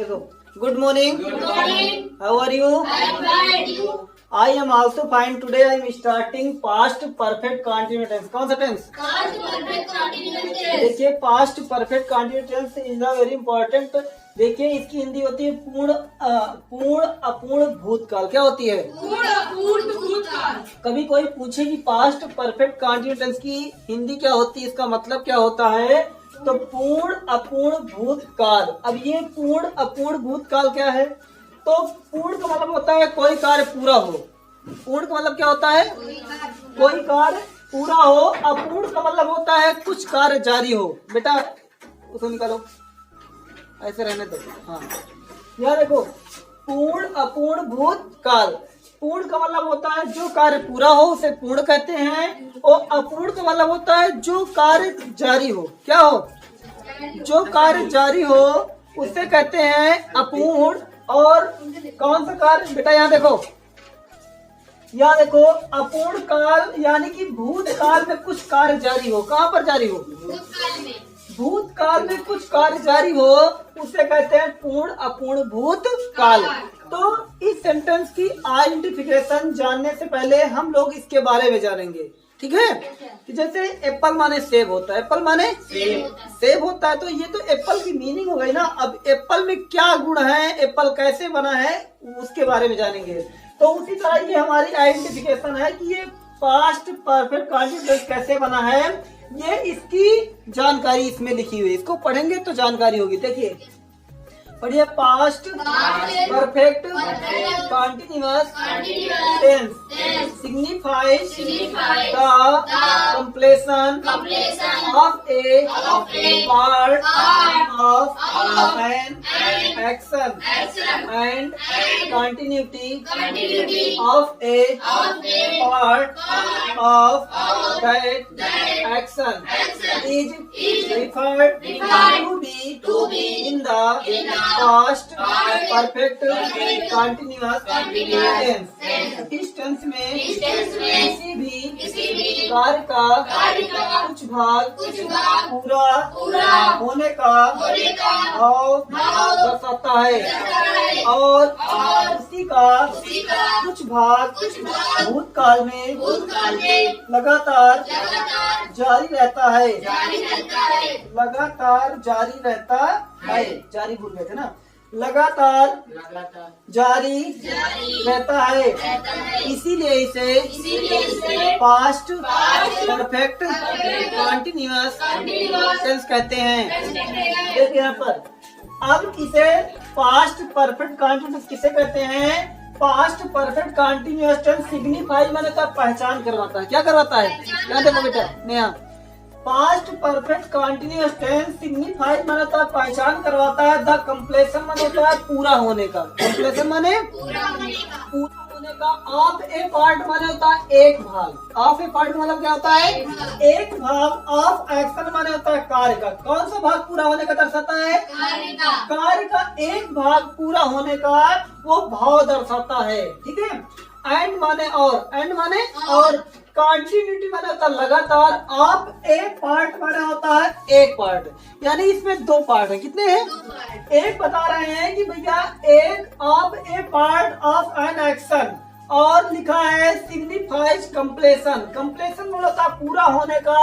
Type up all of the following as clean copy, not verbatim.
देखो, good morning, how are you? I am also fine. Today I am starting past perfect continuous tense. कौन सा tense? देखिए, past perfect continuous tense is a very important. देखिए, इसकी हिंदी होती है पूर्ण अपूर्ण भूतकाल। क्या होती है? कभी कोई पूछे कि पास्ट परफेक्ट कॉन्टिन्यूअस टेंस की हिंदी क्या होती है, इसका मतलब क्या होता है, तो पूर्ण अपूर्ण भूतकाल। अब ये पूर्ण अपूर्ण भूतकाल क्या है? तो पूर्ण का मतलब होता है कोई कार्य पूरा हो। पूर्ण का मतलब क्या होता है? कोई कार्य पूरा हो। अपूर्ण का मतलब होता है कुछ कार्य जारी हो। बेटा उसको निकालो, ऐसे रहने दो। हाँ, यह देखो, पूर्ण अपूर्ण भूतकाल। पूर्ण का मतलब होता है जो कार्य पूरा हो उसे पूर्ण कहते हैं, और अपूर्ण का मतलब होता है जो कार्य जारी हो। क्या हो? जो कार्य जारी हो उसे कहते हैं अपूर्ण। और कौन सा कार्य? बेटा यहाँ देखो, अपूर्ण काल यानी कि भूतकाल में कुछ कार्य जारी हो। कहाँ पर जारी हो? भूतकाल में कुछ कार्य जारी हो उसे कहते हैं पूर्ण अपूर्ण भूतकाल। तो इस सेंटेंस की आइडेंटिफिकेशन जानने से पहले हम लोग इसके बारे में जानेंगे, ठीक है? कि जैसे एप्पल माने सेब होता है। एप्पल माने सेब होता है, तो ये तो एप्पल की मीनिंग हो गई ना। अब एप्पल में क्या गुण है, एप्पल कैसे बना है, उसके बारे में जानेंगे। तो उसी तरह ये हमारी आइडेंटिफिकेशन है कि ये पास्ट परफेक्ट कॉन्टिन्यूअस कैसे बना है, ये इसकी जानकारी इसमें लिखी हुई है। इसको पढ़ेंगे तो जानकारी होगी। देखिए, पढ़िए, past perfect continuous tense signifies the completion of a part of an action and continuity of a part of that action is referred to be in the past perfect continuous tense। इस tense में किसी भी कार्य का कुछ भाग पूरा होने का भाव दर्शाता है, और उसी का कुछ भाग भूतकाल में लगातार जारी रहता है। लगातार जारी रहता है, जारी भूल गए थे ना, लगातार जारी रहता है। इसीलिए इसे पास्ट परफेक्ट कॉन्टिन्यूअस टेंस कहते हैं। देखिए यहाँ पर, अब इसे पास्ट परफेक्ट कॉन्टिन्यूअस किसे कहते हैं? Past perfect continuous tense signify माने तो पहचान करवाता है। क्या करवाता है? क्या देखो बेटा, Neha, past perfect continuous tense signify माने तो पहचान करवाता है। द कंप्लीशन माने होता है पूरा होने का। कंप्लीशन माने पूरा होने का। ऑफ ए पार्ट माने होता है एक भाग। ऑफ ए पार्ट मतलब क्या होता है? एक भाग। ऑफ एक्शन माने होता है कार्य का। कौन सा भाग पूरा होने का दर्शाता है? कार्य का एक भाग पूरा होने का वो भाव दर्शाता है, ठीक है? एंड माने और, एंड माने और, कंटिन्यूटी माने होता है लगातार। ऑफ ए पार्ट माने होता है एक पार्ट, यानी इसमें दो पार्ट है। कितने हैं? एक बता रहे हैं कि भैया एक of A part of an action, और लिखा है सिग्निफाइज कंप्लीशन। कंप्लीशन माने होता है पूरा होने का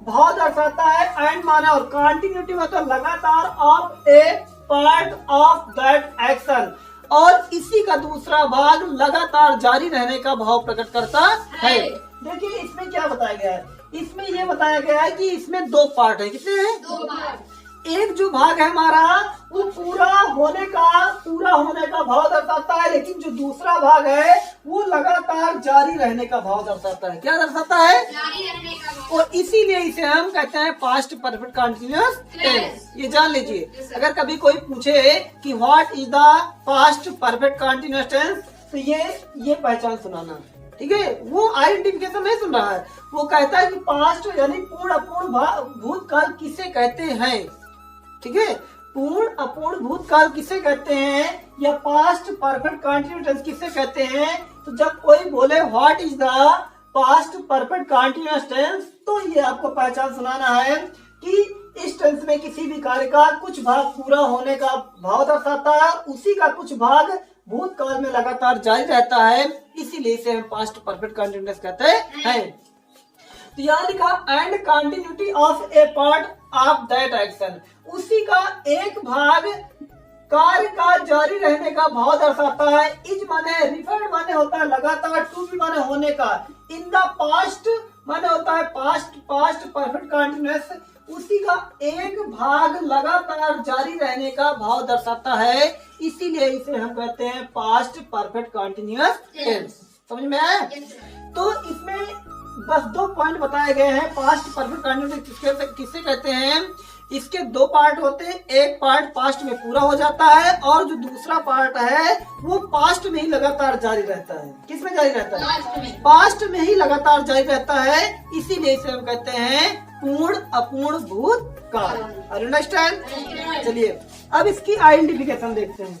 भाव दर्शाता है। एंड माने और, कंटिन्यूटी मतलब लगातार of A part of that action, और इसी का दूसरा भाग लगातार जारी रहने का भाव प्रकट करता है। देखिए, इसमें क्या बताया गया है? इसमें ये बताया गया है कि इसमें दो पार्ट है। कितने हैं? दो पार्ट। एक जो भाग है हमारा वो पूरा होने का भाव दर्शाता है, लेकिन जो दूसरा भाग है वो लगातार जारी रहने का भाव दर्शाता है। क्या दर्शाता है? जारी रहने का भाव। और इसीलिए इसे हम कहते हैं पास्ट परफेक्ट कॉन्टिन्यूअस टेंस। ये जान लीजिए, अगर कभी कोई पूछे कि what is the past perfect continuous tense, तो ये पहचान सुनाना, ठीक है? वो आइडेंटिफिकेशन नहीं सुन रहा है, वो कहता है कि पास्ट यानी पूर्ण अपूर्ण भूतकाल किसे कहते हैं, ठीक है? पूर्ण अपूर्ण भूतकाल किसे कहते हैं, या पास्ट परफेक्ट कॉन्टिन्यूअस टेंस किसे कहते हैं? तो जब कोई बोले what is the past perfect continuous tense, तो ये आपको पहचान सुनाना है कि इस टेंस में किसी भी कार्य का कुछ भाग पूरा होने का भाव दर्शाता है, उसी का कुछ भाग भूतकाल में लगातार जारी रहता है, इसीलिए इसे हम पास्ट परफेक्ट कंटिन्यूअस कहते हैं। तो यहाँ लिखा and continuity of A part of that action, उसी का एक भाग कार्य का जारी रहने का भाव दर्शाता है। इज माने रिफर्ड माने होता है लगातार, टू बी माने होने का, इन द पास्ट माने होता है पास्ट परफेक्ट कंटिन्यूअस, उसी का एक भाग लगातार जारी रहने का भाव दर्शाता है, इसीलिए इसे हम कहते हैं पास्ट परफेक्ट कंटिन्यूअस टेंस। समझ में आया? तो इसमें बस 2 पॉइंट बताए गए हैं। पास्ट परफेक्ट कंटिन्यूअस किससे कहते हैं? इसके 2 पार्ट होते हैं, एक पार्ट पास्ट में पूरा हो जाता है और जो दूसरा पार्ट है वो पास्ट में ही लगातार जारी रहता है। किस में जारी रहता है? पास्ट में ही लगातार जारी रहता है, इसीलिए इसे हम कहते हैं पूर्ण अपूर्ण भूतकाल। अंडरस्टैंड? चलिए अब इसकी आइडेंटिफिकेशन देखते हैं।